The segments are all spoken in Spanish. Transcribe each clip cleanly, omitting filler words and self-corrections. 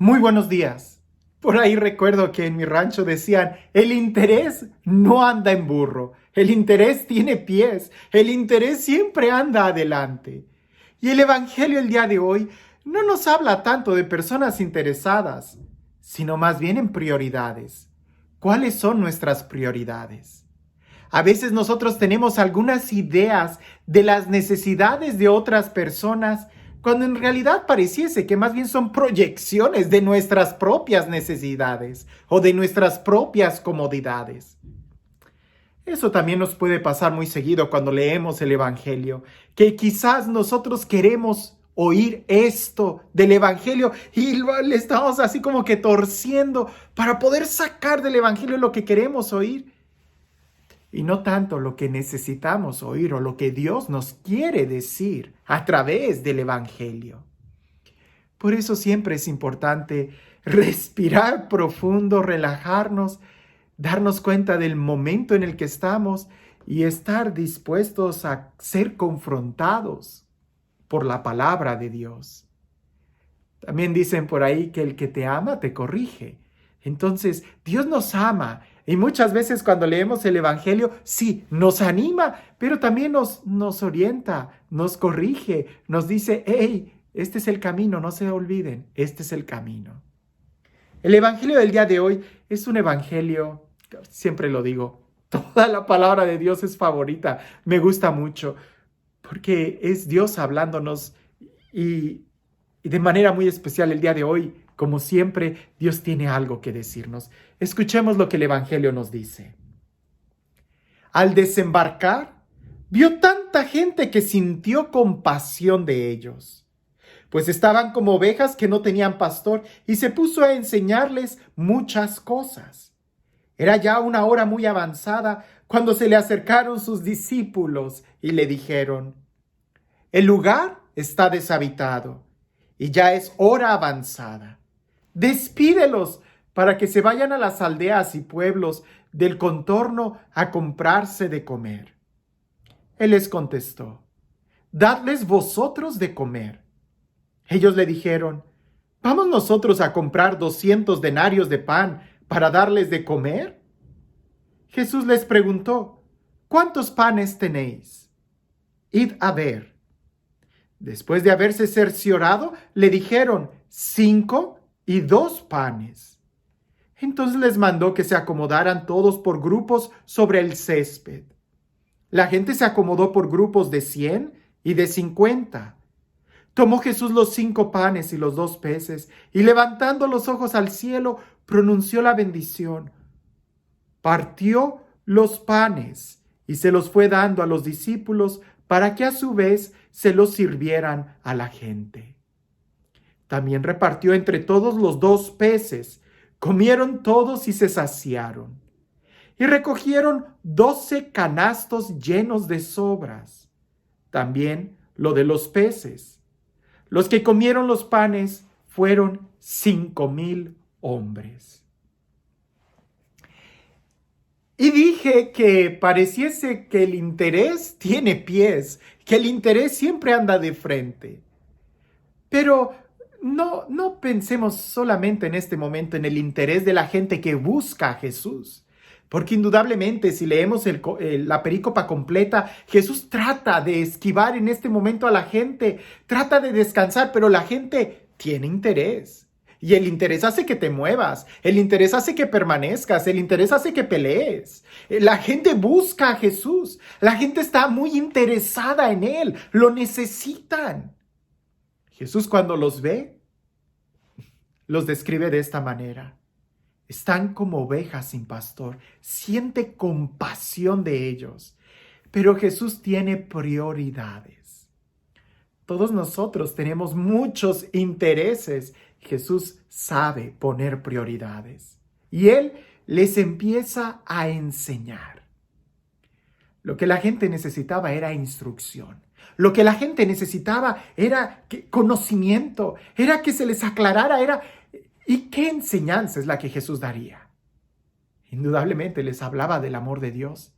Muy buenos días. Por ahí recuerdo que en mi rancho decían, el interés no anda en burro, el interés tiene pies, el interés siempre anda adelante. Y el Evangelio el día de hoy no nos habla tanto de personas interesadas, sino más bien en prioridades. ¿Cuáles son nuestras prioridades? A veces nosotros tenemos algunas ideas de las necesidades de otras personas, cuando en realidad pareciese que más bien son proyecciones de nuestras propias necesidades o de nuestras propias comodidades. Eso también nos puede pasar muy seguido cuando leemos el Evangelio, que quizás nosotros queremos oír esto del Evangelio y le estamos así como que torciendo para poder sacar del Evangelio lo que queremos oír y no tanto lo que necesitamos oír o lo que Dios nos quiere decir a través del Evangelio. Por eso siempre es importante respirar profundo, relajarnos, darnos cuenta del momento en el que estamos y estar dispuestos a ser confrontados por la palabra de Dios. También dicen por ahí que el que te ama te corrige. Entonces, Dios nos ama y muchas veces cuando leemos el Evangelio, sí, nos anima, pero también nos orienta, nos corrige, nos dice, hey, este es el camino, no se olviden, este es el camino. El Evangelio del día de hoy es un Evangelio, siempre lo digo, toda la palabra de Dios es favorita, me gusta mucho, porque es Dios hablándonos y de manera muy especial el día de hoy, como siempre, Dios tiene algo que decirnos. Escuchemos lo que el Evangelio nos dice. Al desembarcar, vio tanta gente que sintió compasión de ellos, pues estaban como ovejas que no tenían pastor, y se puso a enseñarles muchas cosas. Era ya una hora muy avanzada cuando se le acercaron sus discípulos y le dijeron, el lugar está deshabitado y ya es hora avanzada. Despídelos para que se vayan a las aldeas y pueblos del contorno a comprarse de comer. Él les contestó, dadles vosotros de comer. Ellos le dijeron, ¿vamos nosotros a comprar 200 denarios de pan para darles de comer? Jesús les preguntó, ¿cuántos panes tenéis? Id a ver. Después de haberse cerciorado, le dijeron, 5 y 2 panes. Entonces les mandó que se acomodaran todos por grupos sobre el césped. La gente se acomodó por grupos de 100 y de 50. Tomó Jesús los 5 panes y los 2 peces, y levantando los ojos al cielo, pronunció la bendición. Partió los panes y se los fue dando a los discípulos para que a su vez se los sirvieran a la gente. También repartió entre todos los 2 peces. Comieron todos y se saciaron. Y recogieron 12 canastos llenos de sobras. También lo de los peces. Los que comieron los panes fueron 5,000 hombres. Y dije que pareciese que el interés tiene pies, que el interés siempre anda de frente. Pero no pensemos solamente en este momento en el interés de la gente que busca a Jesús. Porque indudablemente si leemos la perícopa completa, Jesús trata de esquivar en este momento a la gente, trata de descansar, pero la gente tiene interés. Y el interés hace que te muevas, el interés hace que permanezcas, el interés hace que pelees. La gente busca a Jesús, la gente está muy interesada en Él, lo necesitan. Jesús cuando los ve, los describe de esta manera. Están como ovejas sin pastor, siente compasión de ellos. Pero Jesús tiene prioridades. Todos nosotros tenemos muchos intereses. Jesús sabe poner prioridades. Y Él les empieza a enseñar. Lo que la gente necesitaba era instrucción. Lo que la gente necesitaba era conocimiento, era que se les aclarara, ¿y qué enseñanza es la que Jesús daría? Indudablemente les hablaba del amor de Dios.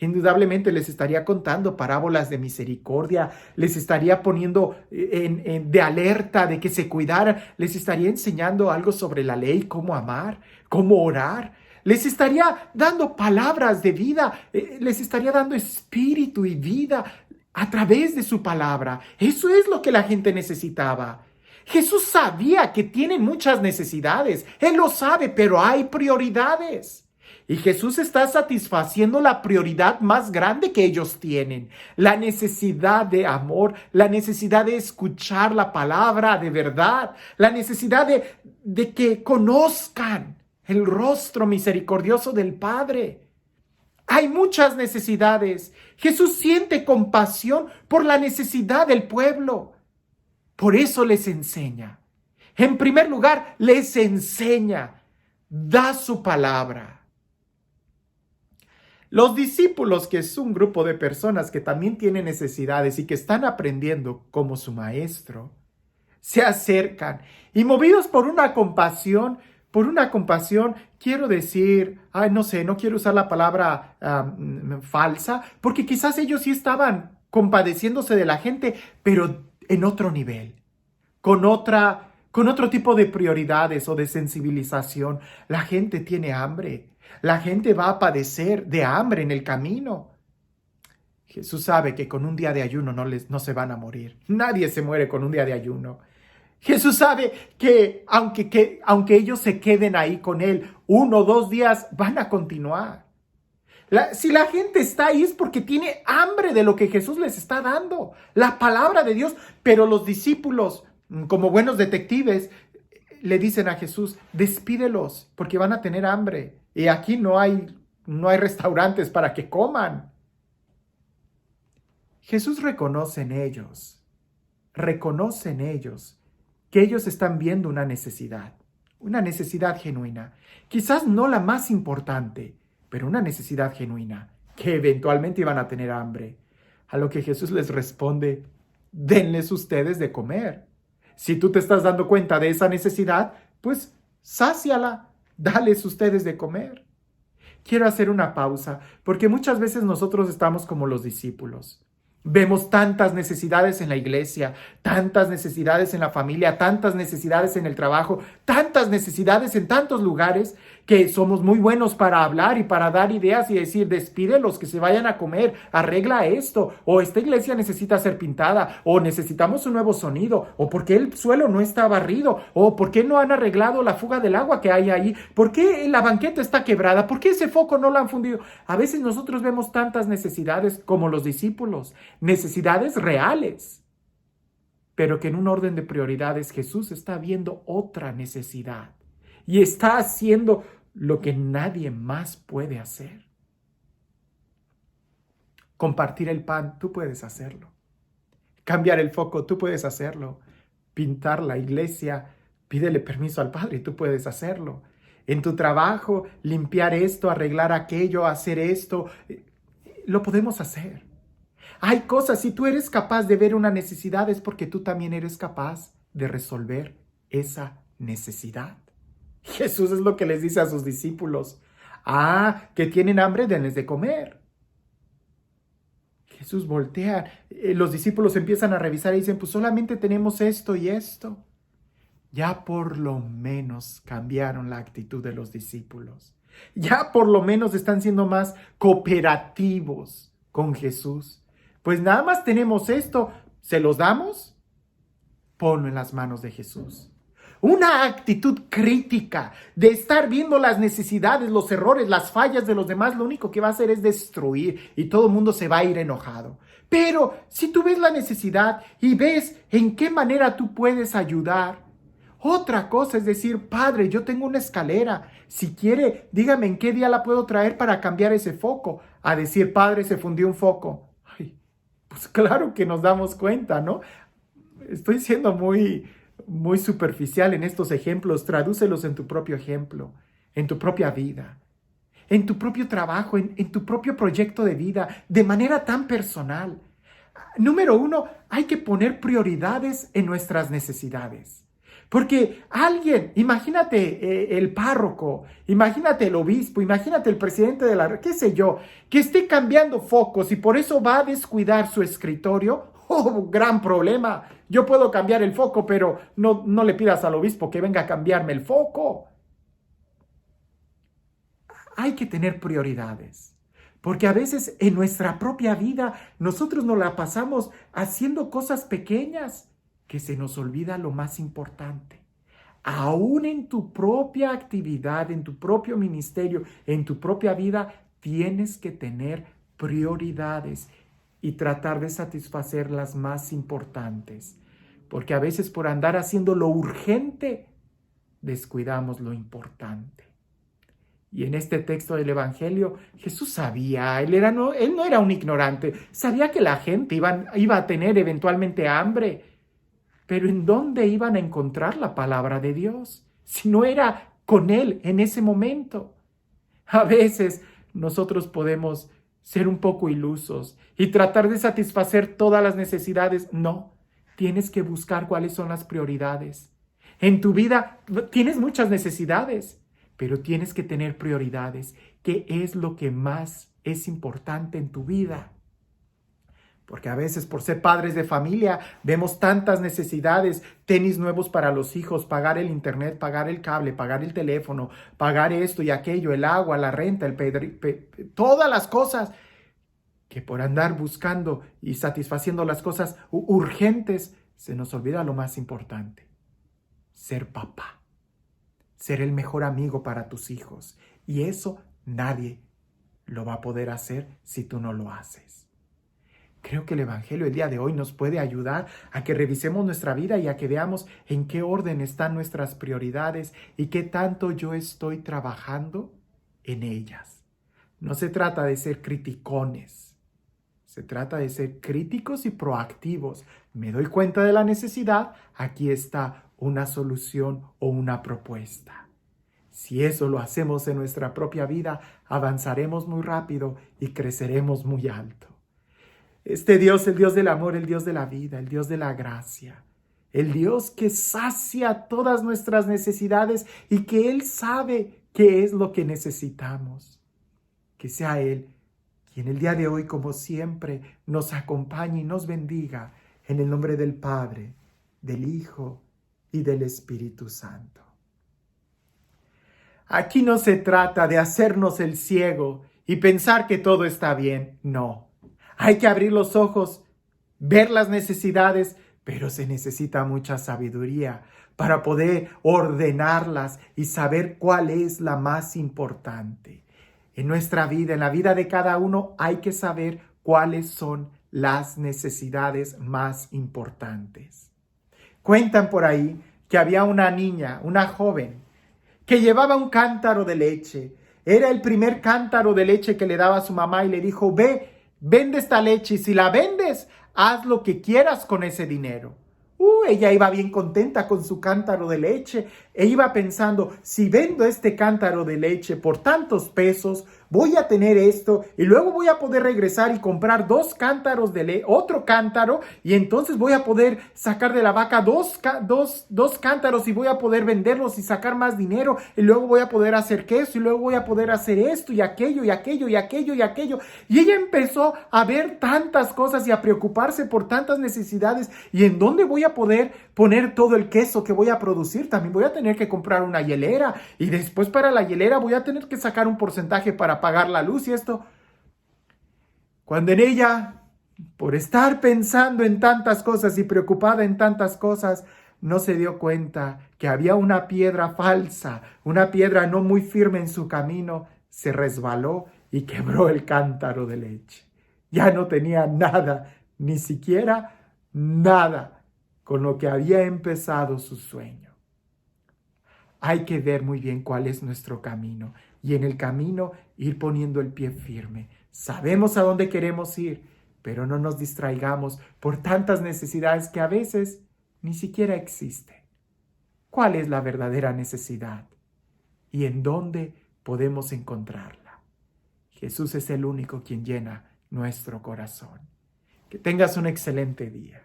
Indudablemente les estaría contando parábolas de misericordia, les estaría poniendo de alerta de que se cuidaran, les estaría enseñando algo sobre la ley, cómo amar, cómo orar, les estaría dando palabras de vida, les estaría dando espíritu y vida a través de su palabra. Eso es lo que la gente necesitaba. Jesús sabía que tienen muchas necesidades, Él lo sabe, pero hay prioridades. Y Jesús está satisfaciendo la prioridad más grande que ellos tienen, la necesidad de amor, la necesidad de escuchar la palabra de verdad, la necesidad de que conozcan el rostro misericordioso del Padre. Hay muchas necesidades. Jesús siente compasión por la necesidad del pueblo. Por eso les enseña. En primer lugar, les enseña, da su palabra. Los discípulos, que es un grupo de personas que también tienen necesidades y que están aprendiendo como su maestro, se acercan y movidos por una compasión, quiero decir, no sé, no quiero usar la palabra falsa, porque quizás ellos sí estaban compadeciéndose de la gente, pero en otro nivel, con otro tipo de prioridades o de sensibilización. La gente tiene hambre. La gente va a padecer de hambre en el camino. Jesús sabe que con un día de ayuno no se van a morir. Nadie se muere con un día de ayuno. Jesús sabe que aunque ellos se queden ahí con Él 1 o 2 días, van a continuar. Si la gente está ahí es porque tiene hambre de lo que Jesús les está dando, la palabra de Dios. Pero los discípulos, como buenos detectives, le dicen a Jesús, despídelos porque van a tener hambre. Y aquí no hay restaurantes para que coman. Jesús reconoce en ellos que ellos están viendo una necesidad genuina. Quizás no la más importante, pero una necesidad genuina, que eventualmente iban a tener hambre. A lo que Jesús les responde, denles ustedes de comer. Si tú te estás dando cuenta de esa necesidad, pues sáciala, dales ustedes de comer. Quiero hacer una pausa, porque muchas veces nosotros estamos como los discípulos. Vemos tantas necesidades en la iglesia, tantas necesidades en la familia, tantas necesidades en el trabajo, tantas necesidades en tantos lugares, que somos muy buenos para hablar y para dar ideas y decir, despídelos, que se vayan a comer, arregla esto, o esta iglesia necesita ser pintada, o necesitamos un nuevo sonido, o por qué el suelo no está barrido, o por qué no han arreglado la fuga del agua que hay ahí, por qué la banqueta está quebrada, por qué ese foco no lo han fundido. A veces nosotros vemos tantas necesidades como los discípulos, necesidades reales, pero que en un orden de prioridades Jesús está viendo otra necesidad y está haciendo lo que nadie más puede hacer. Compartir el pan, tú puedes hacerlo. Cambiar el foco, tú puedes hacerlo. Pintar la iglesia, pídele permiso al Padre, tú puedes hacerlo. En tu trabajo, limpiar esto, arreglar aquello, hacer esto, lo podemos hacer. Hay cosas, si tú eres capaz de ver una necesidad, es porque tú también eres capaz de resolver esa necesidad. Jesús es lo que les dice a sus discípulos. Que tienen hambre, denles de comer. Jesús voltea, los discípulos empiezan a revisar y dicen, pues solamente tenemos esto y esto. Ya por lo menos cambiaron la actitud de los discípulos. Ya por lo menos están siendo más cooperativos con Jesús. Pues nada más tenemos esto, ¿se los damos? Ponlo en las manos de Jesús. Una actitud crítica de estar viendo las necesidades, los errores, las fallas de los demás, lo único que va a hacer es destruir y todo el mundo se va a ir enojado. Pero si tú ves la necesidad y ves en qué manera tú puedes ayudar, otra cosa es decir, Padre, yo tengo una escalera, si quiere, dígame en qué día la puedo traer para cambiar ese foco. A decir, Padre, se fundió un foco. Pues claro que nos damos cuenta, ¿no? Estoy siendo muy superficial en estos ejemplos. Tradúcelos en tu propio ejemplo, en tu propia vida, en tu propio trabajo, en tu propio proyecto de vida, de manera tan personal. Número 1, hay que poner prioridades en nuestras necesidades. Porque alguien, imagínate el párroco, imagínate el obispo, imagínate el presidente de la, qué sé yo, que esté cambiando focos y por eso va a descuidar su escritorio. ¡Oh, gran problema! Yo puedo cambiar el foco, pero no le pidas al obispo que venga a cambiarme el foco. Hay que tener prioridades, porque a veces en nuestra propia vida nosotros nos la pasamos haciendo cosas pequeñas que se nos olvida lo más importante. Aún en tu propia actividad, en tu propio ministerio, en tu propia vida, tienes que tener prioridades y tratar de satisfacer las más importantes. Porque a veces por andar haciendo lo urgente, descuidamos lo importante. Y en este texto del Evangelio, Jesús sabía, él no era un ignorante, sabía que la gente iba a tener eventualmente hambre. Pero ¿en dónde iban a encontrar la palabra de Dios? Si no era con Él en ese momento. A veces nosotros podemos ser un poco ilusos y tratar de satisfacer todas las necesidades. No, tienes que buscar cuáles son las prioridades. En tu vida tienes muchas necesidades, pero tienes que tener prioridades. ¿Qué es lo que más es importante en tu vida? Porque a veces por ser padres de familia vemos tantas necesidades, tenis nuevos para los hijos, pagar el internet, pagar el cable, pagar el teléfono, pagar esto y aquello, el agua, la renta, todas las cosas, que por andar buscando y satisfaciendo las cosas urgentes, se nos olvida lo más importante: ser papá, ser el mejor amigo para tus hijos. Y eso nadie lo va a poder hacer si tú no lo haces. Creo que el Evangelio el día de hoy nos puede ayudar a que revisemos nuestra vida y a que veamos en qué orden están nuestras prioridades y qué tanto yo estoy trabajando en ellas. No se trata de ser criticones, se trata de ser críticos y proactivos. Me doy cuenta de la necesidad, aquí está una solución o una propuesta. Si eso lo hacemos en nuestra propia vida, avanzaremos muy rápido y creceremos muy alto. Este Dios, el Dios del amor, el Dios de la vida, el Dios de la gracia, el Dios que sacia todas nuestras necesidades y que Él sabe qué es lo que necesitamos. Que sea Él quien el día de hoy, como siempre, nos acompañe y nos bendiga en el nombre del Padre, del Hijo y del Espíritu Santo. Aquí no se trata de hacernos el ciego y pensar que todo está bien, no. Hay que abrir los ojos, ver las necesidades, pero se necesita mucha sabiduría para poder ordenarlas y saber cuál es la más importante. En nuestra vida, en la vida de cada uno, hay que saber cuáles son las necesidades más importantes. Cuentan por ahí que había una niña, una joven, que llevaba un cántaro de leche. Era el primer cántaro de leche que le daba a su mamá y le dijo: vende esta leche y si la vendes, haz lo que quieras con ese dinero. Ella iba bien contenta con su cántaro de leche e iba pensando: si vendo este cántaro de leche por tantos pesos, voy a tener esto y luego voy a poder regresar y comprar 2 cántaros de leche, otro cántaro, y entonces voy a poder sacar de la vaca dos cántaros y voy a poder venderlos y sacar más dinero y luego voy a poder hacer queso y luego voy a poder hacer esto y aquello y aquello y aquello y aquello. Y ella empezó a ver tantas cosas y a preocuparse por tantas necesidades. ¿Y en dónde voy a poder poner todo el queso que voy a producir? También voy a tener que comprar una hielera y después para la hielera voy a tener que sacar un porcentaje para pagar la luz y esto. Cuando en ella, por estar pensando en tantas cosas y preocupada en tantas cosas, no se dio cuenta que había una piedra falsa, una piedra no muy firme en su camino, se resbaló y quebró el cántaro de leche. Ya no tenía nada, ni siquiera nada con lo que había empezado su sueño. Hay que ver muy bien cuál es nuestro camino y en el camino ir poniendo el pie firme. Sabemos a dónde queremos ir, pero no nos distraigamos por tantas necesidades que a veces ni siquiera existen. ¿Cuál es la verdadera necesidad? ¿Y en dónde podemos encontrarla? Jesús es el único quien llena nuestro corazón. Que tengas un excelente día.